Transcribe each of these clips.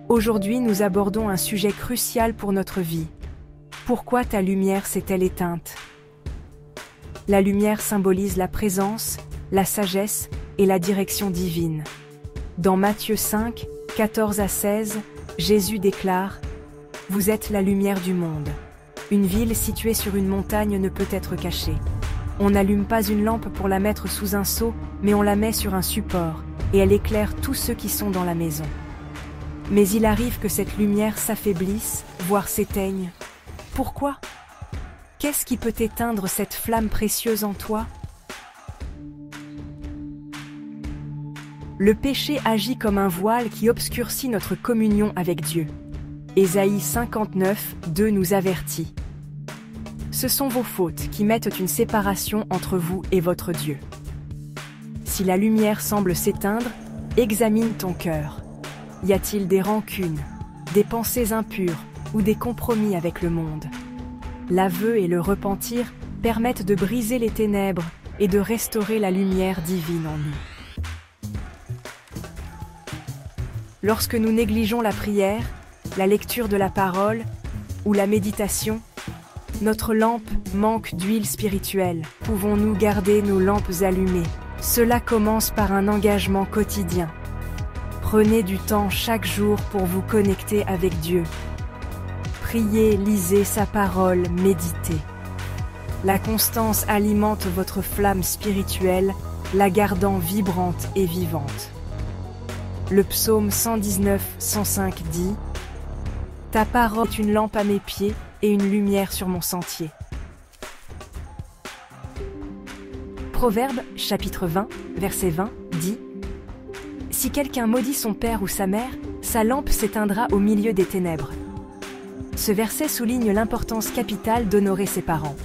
Aujourd'hui, nous abordons un sujet crucial pour notre vie. Pourquoi ta lumière s'est-elle éteinte? La lumière symbolise la présence, la sagesse et la direction divine. Dans Matthieu 5, 14 à 16, Jésus déclare « Vous êtes la lumière du monde. Une ville située sur une montagne ne peut être cachée. On n'allume pas une lampe pour la mettre sous un seau, mais on la met sur un support, et elle éclaire tous ceux qui sont dans la maison. Mais il arrive que cette lumière s'affaiblisse, voire s'éteigne. Pourquoi? Qu'est-ce qui peut éteindre cette flamme précieuse en toi? Le péché agit comme un voile qui obscurcit notre communion avec Dieu. Ésaïe 59, 2 nous avertit. Ce sont vos fautes qui mettent une séparation entre vous et votre Dieu. Si la lumière semble s'éteindre, examine ton cœur. Y a-t-il des rancunes, des pensées impures ou des compromis avec le monde? L'aveu et le repentir permettent de briser les ténèbres et de restaurer la lumière divine en nous. Lorsque nous négligeons la prière, la lecture de la parole ou la méditation, notre lampe manque d'huile spirituelle. Pouvons-nous garder nos lampes allumées? Cela commence par un engagement quotidien. Prenez du temps chaque jour pour vous connecter avec Dieu. Priez, lisez sa parole, méditez. La constance alimente votre flamme spirituelle, la gardant vibrante et vivante. Le psaume 119, 105 dit « Ta parole est une lampe à mes pieds et une lumière sur mon sentier. » Proverbe, chapitre 20, verset 20, dit « Si quelqu'un maudit son père ou sa mère, sa lampe s'éteindra au milieu des ténèbres. » Ce verset souligne l'importance capitale d'honorer ses parents.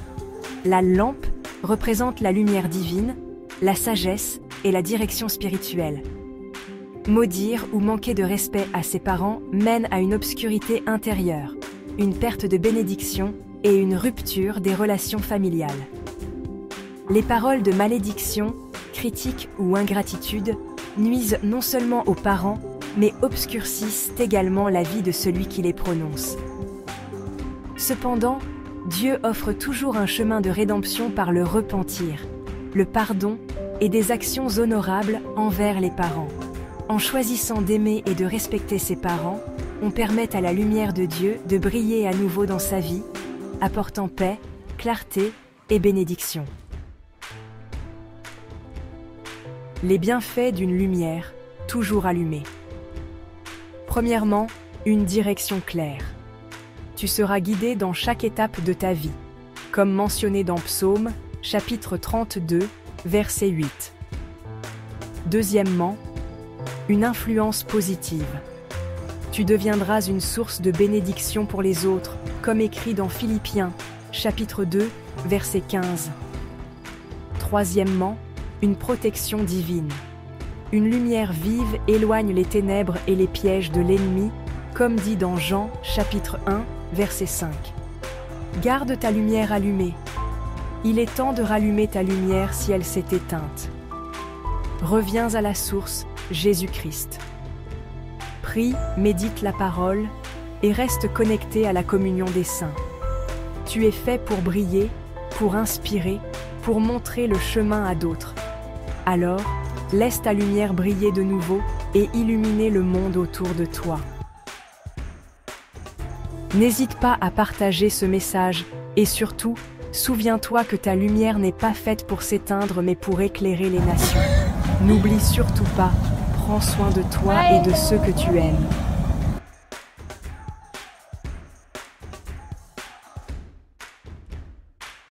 La lampe représente la lumière divine, la sagesse et la direction spirituelle. Maudire ou manquer de respect à ses parents mène à une obscurité intérieure, une perte de bénédiction et une rupture des relations familiales. Les paroles de malédiction, critique ou ingratitude nuisent non seulement aux parents, mais obscurcissent également la vie de celui qui les prononce. Cependant, Dieu offre toujours un chemin de rédemption par le repentir, le pardon et des actions honorables envers les parents. En choisissant d'aimer et de respecter ses parents, on permet à la lumière de Dieu de briller à nouveau dans sa vie, apportant paix, clarté et bénédiction. Les bienfaits d'une lumière, toujours allumée. Premièrement, une direction claire. Tu seras guidé dans chaque étape de ta vie, comme mentionné dans Psaume, chapitre 32, verset 8. Deuxièmement, une influence positive. Tu deviendras une source de bénédiction pour les autres, comme écrit dans Philippiens, chapitre 2, verset 15. Troisièmement, une protection divine. Une lumière vive éloigne les ténèbres et les pièges de l'ennemi, comme dit dans Jean, chapitre 1, verset 5. Garde ta lumière allumée. Il est temps de rallumer ta lumière si elle s'est éteinte. Reviens à la source, Jésus-Christ. Prie, médite la parole et reste connecté à la communion des saints. Tu es fait pour briller, pour inspirer, pour montrer le chemin à d'autres. Alors, laisse ta lumière briller de nouveau et illuminer le monde autour de toi. N'hésite pas à partager ce message et surtout, souviens-toi que ta lumière n'est pas faite pour s'éteindre mais pour éclairer les nations. N'oublie surtout pas, prends soin de toi et de ceux que tu aimes.